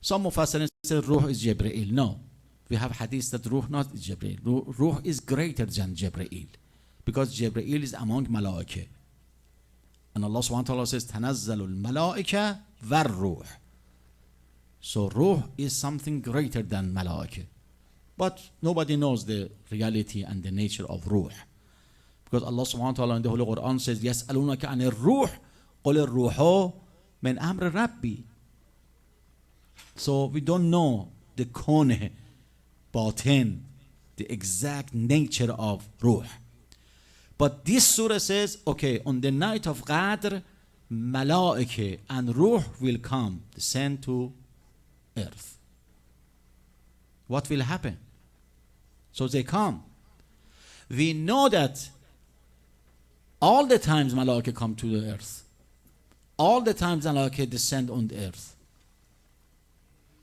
Some Mufassirin say Ruh is Jibreel. No. We have hadith that Ruh not is Jibreel. Ruh is greater than Jibreel. Because Jibreel is among Malaika. And Allah subhanahu wa ta'ala says, Tanazzalul Malaika var Ruh. So Ruh is something greater than Malaika. But nobody knows the reality and the nature of Ruh. Because Allah subhanahu wa ta'ala in the Holy Quran says, يَسْأَلُونَكَ عَنِ الرُّوحِ قُلِ الرُّوحُ مِنْ أَمْرِ رَبِّي. So we don't know the kone, batin, the exact nature of Ruh. But this surah says, okay, on the night of Qadr, Malaike and Ruh will come, descend to earth. What will happen? So they come. We know that all the times Malaike come to the earth. All the times Malaike descend on the earth.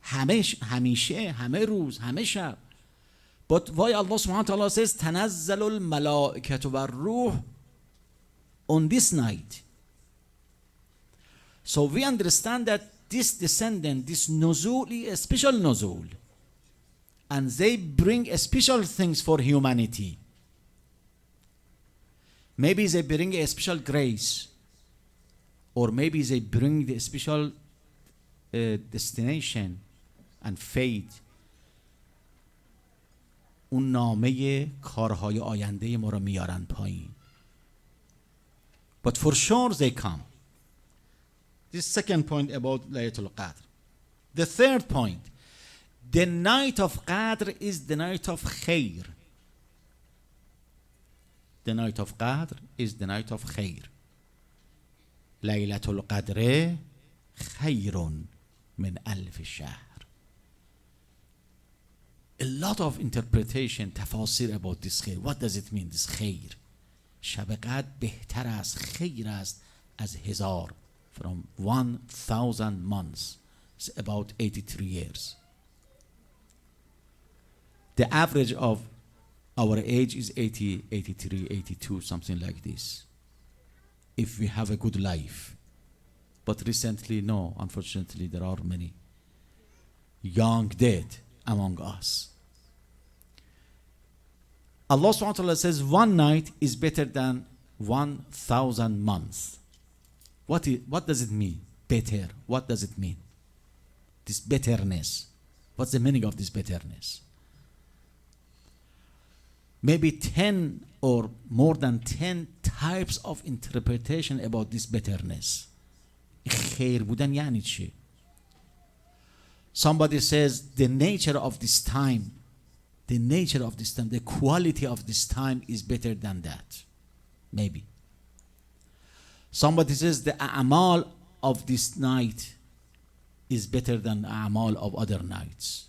همیشه همه روز همه شب. But why Allah subhanahu wa ta'ala says تنزل الملائكة والروح on this night? So we understand that this descendant, this nuzul is a special nuzul, and they bring special things for humanity. Maybe they bring a special grace, or maybe they bring the special destination and fate. اون نامه کارهای آینده ما رو میارن پایین. But for sure they come. This second point about Laylatul Qadr. The third point, the night of Qadr is the night of khair. The night of Qadr is the night of khair. Laylatul Qadr khairun min alf shahr. A lot of interpretation, tafasir about this khair. What does it mean, this khair? شب قدر بهتر است، خیر است از هزار. From 1,000 months. It's about 83 years. The average of our age is 80, 83, 82, something like this. If we have a good life. But recently, no, unfortunately, there are many young dead among us. Allah subhanahu wa ta'ala says one night is better than 1,000 months. What does it mean? Better. What does it mean? This betterness. What's the meaning of this betterness? Maybe 10 or more than 10 types of interpretation about this betterness. خیر بودن یعنی چی? Somebody says the nature of this time, the quality of this time is better than that. Maybe. Somebody says the a'mal of this night is better than a'mal of other nights.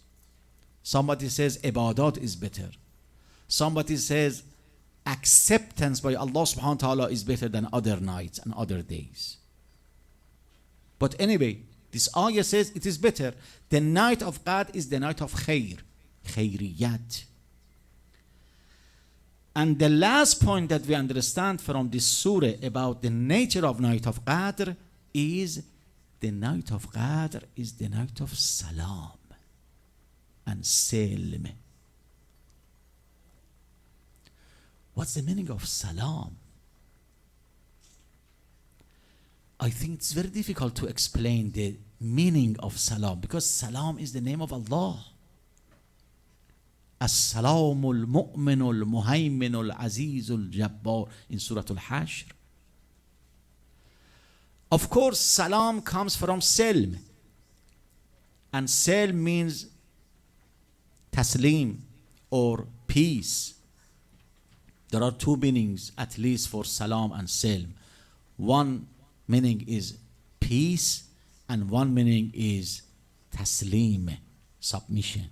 Somebody says ibadat is better. Somebody says acceptance by Allah subhanahu wa ta'ala is better than other nights and other days. But anyway, this ayah says it is better. The night of Qadr is the night of khair, khairiyat. And the last point that we understand from this surah about the nature of night of Qadr is the night of Qadr is the night of salam and silm. What's the meaning of salam? I think it's very difficult to explain the meaning of salam because salam is the name of Allah. As-salamul mu'minul muhayminul azizul jabbar in Surah Al-Hashr. Of course, salam comes from selm. And selm means taslim or peace. There are two meanings at least for salam and selm. One meaning is peace and one meaning is taslim, submission.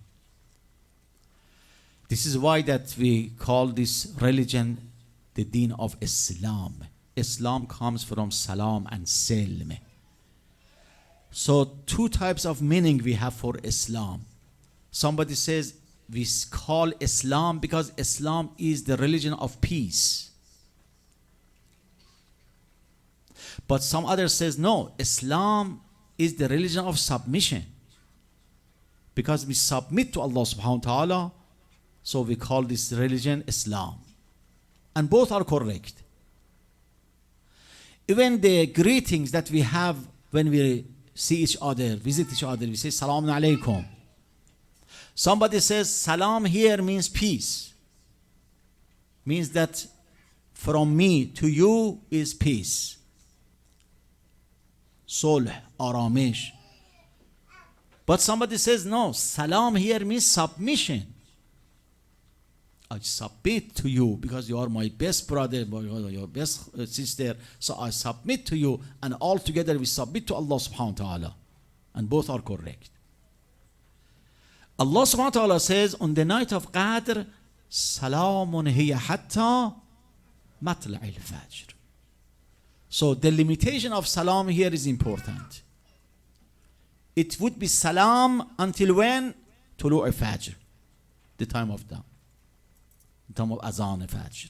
This is why that we call this religion the deen of Islam. Islam comes from salam and silm. So two types of meaning we have for Islam. Somebody says we call Islam because Islam is the religion of peace. But some others says no, Islam is the religion of submission. because we submit to Allah subhanahu wa ta'ala, so we call this religion Islam. And both are correct. Even the greetings that we have when we see each other, visit each other, we say Salaam alaikum. Somebody says Salam here means peace. Means that from me to you is peace. Sulh, aramish. But somebody says no, Salam here means submission. I submit to you because you are my best brother, your best sister. So I submit to you, and all together we submit to Allah subhanahu wa ta'ala. And both are correct. Allah subhanahu wa ta'ala says on the night of Qadr, Salamun hiya hatta matla'i al-fajr. So the limitation of salam here is important. It would be salam until when? Tulu' al-fajr, the time of dawn. Time of azan fajr.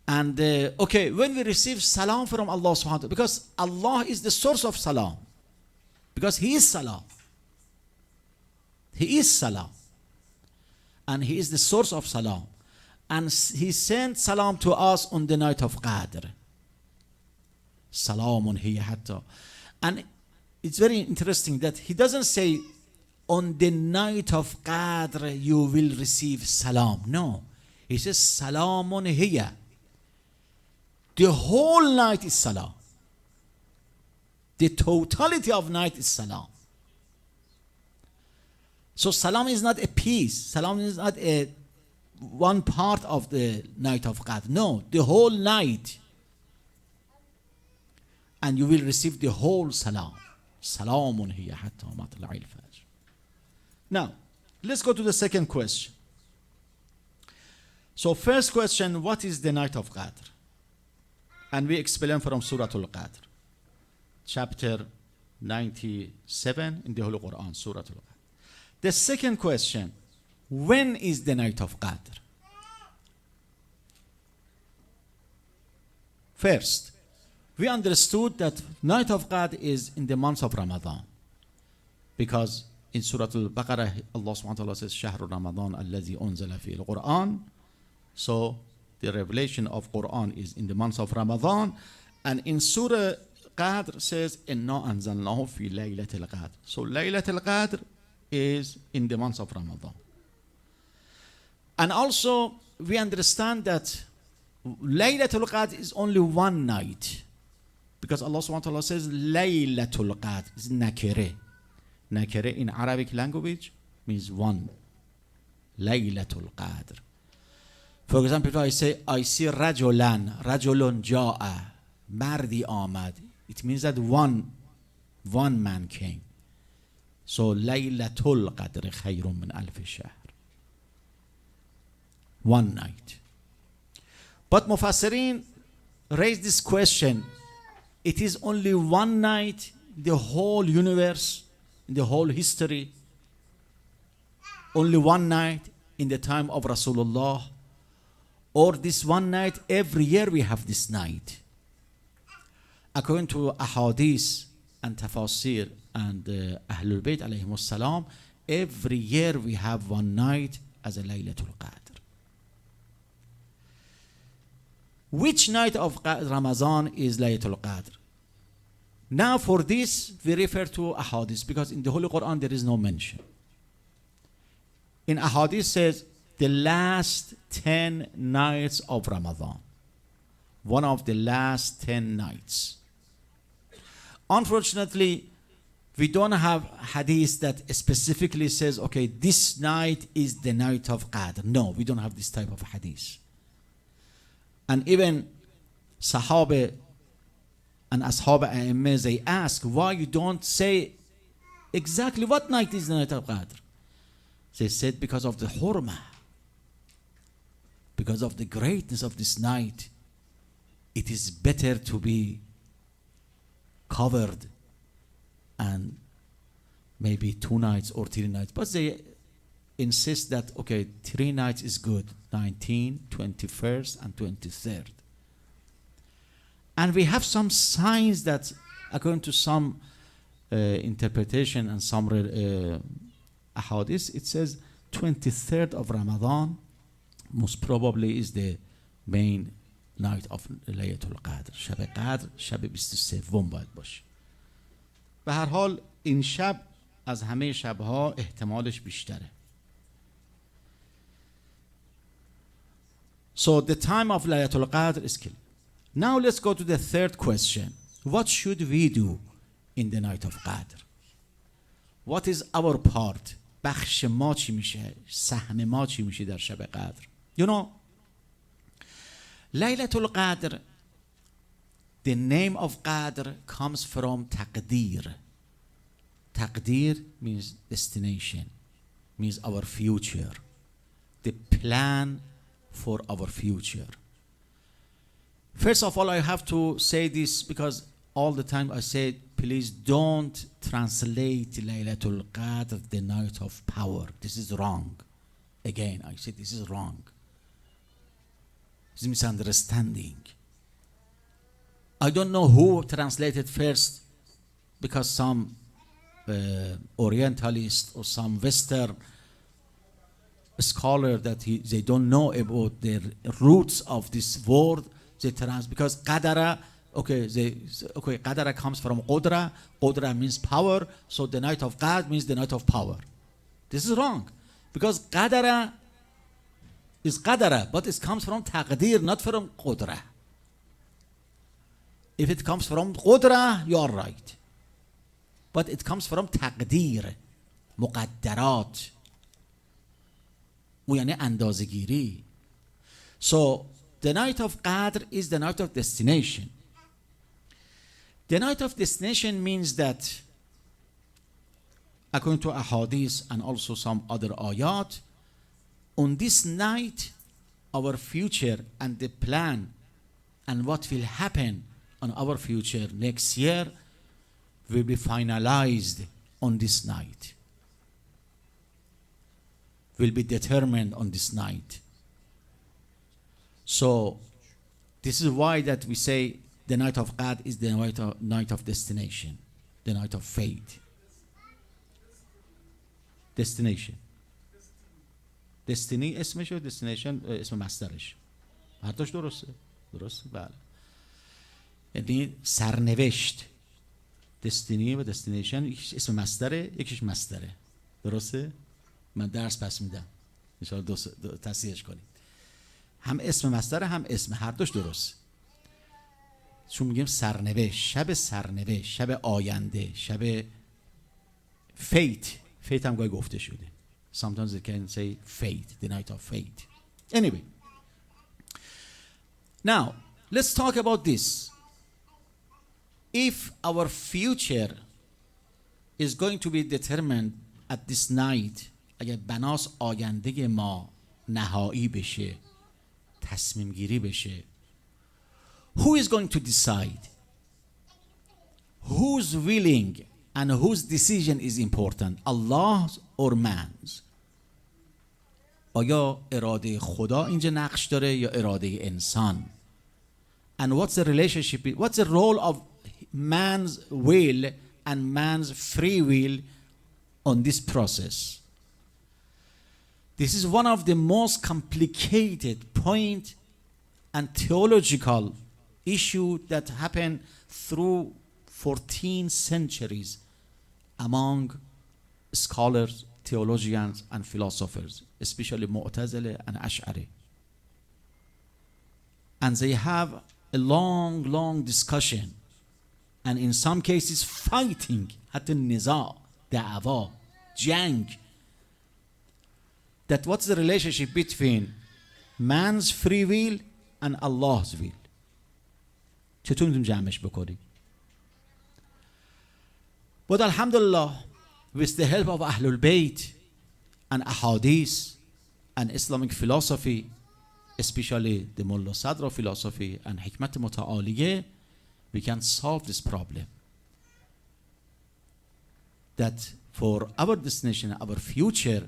And okay, when we receive salam from Allah subhanahu wa ta'ala, because Allah is the source of salam, because He is salam. He is salam. And He is the source of salam. And He sent salam to us on the night of Qadr. Salamun hiya hatta. And it's very interesting that He doesn't say on the night of Qadr you will receive salam. No. He says Salamun hiya. The whole night is salam. The totality of night is salam. So salam is not a piece. Salam is not a one part of the night of Qadr. No, the whole night. And you will receive the whole salam. Salamun hiya hatta matla'i al-fajr. Now, let's go to the second question. So first question, what is the night of Qadr? And we explain from Surah Al-Qadr, chapter 97 in the Holy Quran, Surah Al-Qadr. The second question, when is the night of Qadr? First, we understood that night of Qadr is in the month of Ramadan, because in Surah Al-Baqarah, Allah subhanahu wa ta'ala says, Shahru Ramadan alladhi unzala fi al-Quran. So the revelation of Quran is in the month of Ramadan. And in Surah Qadr says, Inna anzalnahu fi laylat al-Qadr. So laylat al-Qadr is in the month of Ramadan. And also we understand that Laylatul Qadr is only one night, because Allah subhanahu wa ta'ala says Laylatul Qadr is nakire. Nakire in Arabic language means one. Laylatul Qadr. For example, if I say I see rajulan, rajulun ja'a, mardi amad, it means that one man came. So Laylatul Qadr khayrun min alf shahr. One night. But Mufassirin raised this question. It is only one night, the whole universe, the whole history. Only one night in the time of Rasulullah. Or this one night, every year we have this night. According to Ahadith and Tafasir and Ahlul Bayt alayhimus salam, every year we have one night as a Laylatul Qadr. Which night of Ramadan is Laylatul Qadr? Now for this we refer to Ahadith, because in the Holy Quran there is no mention. In Ahadith says the last 10 nights of Ramadan. One of the last 10 nights. Unfortunately, we don't have hadith that specifically says, okay, this night is the night of Qadr. No, we don't have this type of hadith. And even Sahaba and Ashab A'immah, they ask, why you don't say exactly what night is the night of Qadr? They said, because of the hurmah, because of the greatness of this night, it is better to be covered and maybe 2 nights or 3 nights. But they insist that, okay, 3 nights is good, 19th, 21st, and 23rd. And we have some signs that, according to some interpretation and some ahadith, it says 23rd of Ramadan most probably is the main night of لیلة القدر. شب قدر شب 23 باید باشه. به هر حال این شب از همه شبها احتمالش بیشتره. So the time of Laylatul Qadr is killed. Now let's go to the third question. What should we do in the night of Qadr? What is our part? بخش ما چی میشه؟ سهم ما چی میشه در شب قدر؟ You know, Laylatul Qadr, the name of Qadr comes from Taqdeer. Taqdeer means destination, means our future, the plan for our future. First of all, I have to say this because all the time I say, please don't translate Laylatul Qadr, the night of power. This is wrong. Again, I say this is wrong. It's misunderstanding. I don't know who translated first, because some Orientalist or some Western scholar that they don't know about the roots of this word, they because Qadara, Qadara comes from Qudra. Qudra means power, so the night of Qadr means the night of power. This is wrong, because Qadara is Qadara, but it comes from Taqdeer, not from Qudra. If it comes from Qudra, you are right. But it comes from Taqdeer, Muqaddarat. یعنی اندازه‌گیری. So the night of Qadr is the night of destination. The night of destination means that, according to ahadith and also some other ayat, on this night our future and the plan and what will happen on our future next year will be finalized on this night, will be determined on this night. So this is why that we say the night of Qadr is the night of destination, the night of fate. Destination. Destiny اسمش و destination اسم مصدرش. هر دوش درسته. درسته بله. یعنی سرنوشت. Destiny و destination یکیش اسم مصدره، یکیش مصدره. درسته؟ من درس پس میدم. ان شاء الله تصحیحش کنید. هم اسم مصدر هم اسم، هر دوش درست. چون میگیم سرنوشت، شب سرنوشت، شب آینده، شب fate هم گاهی گفته شده. Sometimes they can say fate, the night of fate. Anyway, now let's talk about this. If our future is going to be determined at this night, اگر بناس آینده ما نهایی بشه، تصمیم گیری بشه، who is going to decide? Who's willing and whose decision is important? Allah's or man's? آیا اراده خدا اینجا نقش داره یا اراده انسان؟ And what's the relationship? What's the role of man's will and man's free will on this process? This is one of the most complicated point and theological issue that happened through 14 centuries among scholars, theologians and philosophers, especially Mu'tazila and Ash'ari. And they have a long discussion, and in some cases fighting, حتی نزاع، دعوا، جنگ, that what's the relationship between man's free will and Allah's will. چطور میتونیم جمعش بکنیم؟ But alhamdulillah, with the help of Ahlul Bayt and Ahadith and Islamic philosophy, especially the Mullah Sadra philosophy and Hikmat Muta'aliyah, we can solve this problem. That for our destination, our future,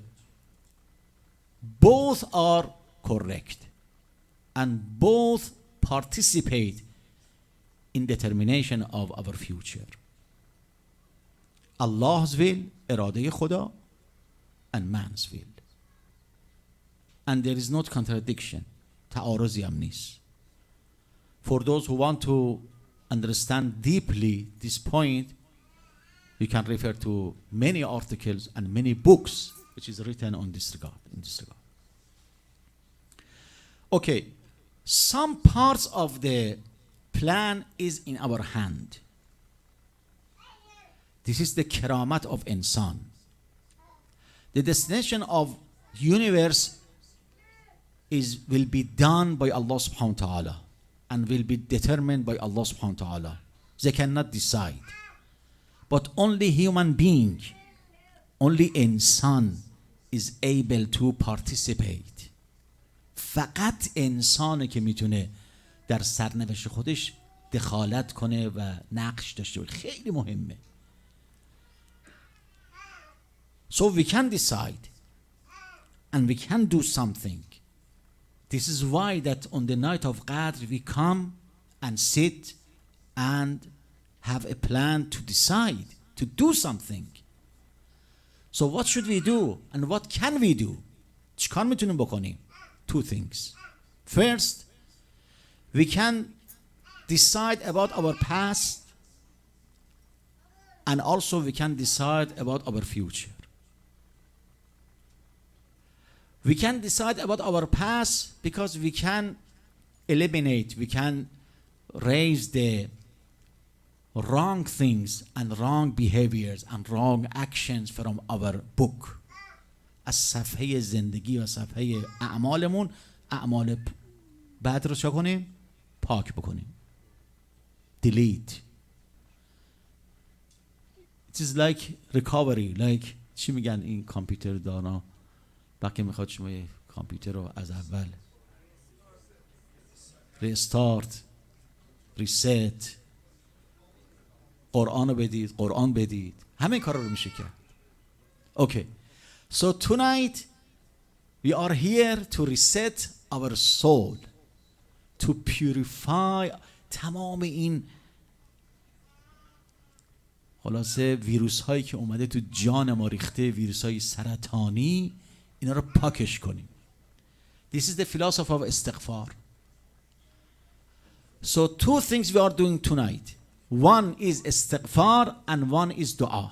both are correct and both participate in determination of our future. Allah's will اراده خدا and man's will. And there is not contradiction. تعارضی هم نیست. For those who want to understand deeply this point, you can refer to many articles and many books which is written on this regard, in this regard. Okay, some parts of the plan is in our hand. This is the keramat of insan. The destination of universe will be done by Allah subhanahu wa ta'ala and will be determined by Allah subhanahu wa ta'ala. They cannot decide. But only human being, only insan is able to participate. فقط انسانه که میتونه در سرنوشت خودش دخالت کنه و نقش داشته باشه. خیلی مهمه. So we can decide and we can do something. This is why that on the night of Qadr we come and sit and have a plan to decide, to do something. So what should we do and what can we do? چیکار میتونیم بکنیم? Two things. First, we can decide about our past and also we can decide about our future. We can decide about our past because we can eliminate, we can raise the wrong things and wrong behaviors and wrong actions from our book. از صفحه زندگی و صفحه اعمالمون اعمال بد رو چه کنیم؟ پاک بکنیم. Delete. It is like recovery. Like چی میگن این کامپیوتر دانا وقتی میخواد شما یه کامپیوتر رو از اول ریستارت، ریست، قرآن رو بدید، قرآن بدید، همه کار رو میشه کرد. Okay. So tonight we are here to reset our soul, to purify تمام این خلاصه ویروس هایی که اومده تو جان ما ریخته، ویروس های سرطانی، اینا رو پاکش کنیم. This is the philosophy of استغفار. So two things we are doing tonight. One is استغفار and one is دعا.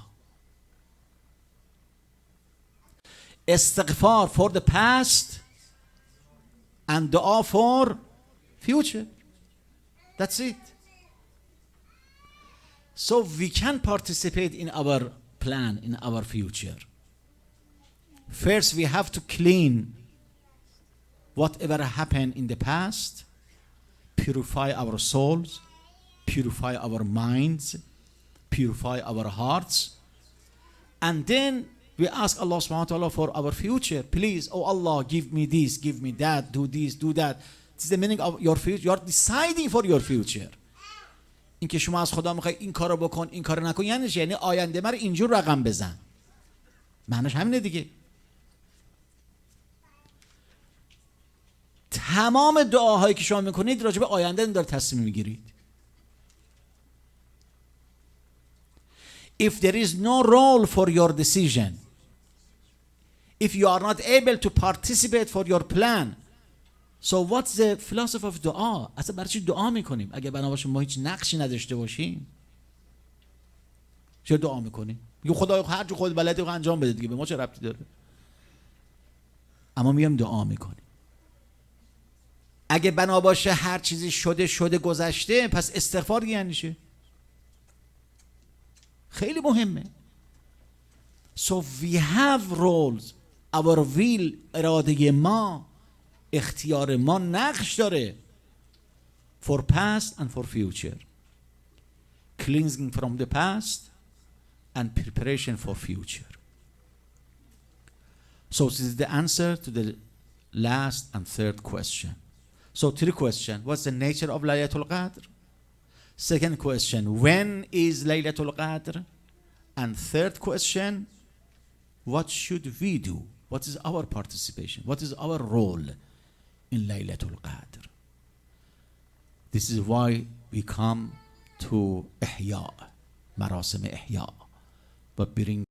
استغفار for the past and dua for future. That's it. So we can participate in our plan, in our future. First, we have to clean whatever happened in the past, purify our souls, purify our minds, purify our hearts, and then we ask Allah subhanahu wa ta'ala for our future. Please, oh Allah, give me this, give me that, do this, do that. This is the meaning of your future. You are deciding for your future. اینکه شما از خدا میخوای این کارو بکن، این کارو نکن، یعنی آینده من اینجور رقم بزن. معنیش همینه دیگه. تمام دعاهایی که شما میکنید راجع به آینده داره تصمیم میگیرید. If there is no role for your decision, if you are not able to participate for your plan, so what's the philosophy of dua? اصلا برای چی دعا میکنیم؟ اگه بنا باشه ما هیچ نقشی نداشته باشیم چرا دعا میکنیم؟ میگه خدایا هر جو خود بلدی انجام بده دیگه، به ما چه ربطی داره؟ اما میام دعا میکنیم. اگه بنا باشه هر چیزی شده گذشته، پس استغفار یعنی چه؟ خیلی مهمه. So we have roles. Our will، اراده ما، اختیار ما نقش داره for past and for future. Cleansing from the past and preparation for future. So this is the answer to the last and third question. So three questions. What's the nature of Laylatul Qadr? Second question, when is Laylatul Qadr? And third question, what should we do? What is our participation? What is our role in Laylatul Qadr? This is why we come to Ihya, Marasim Ihya. but bring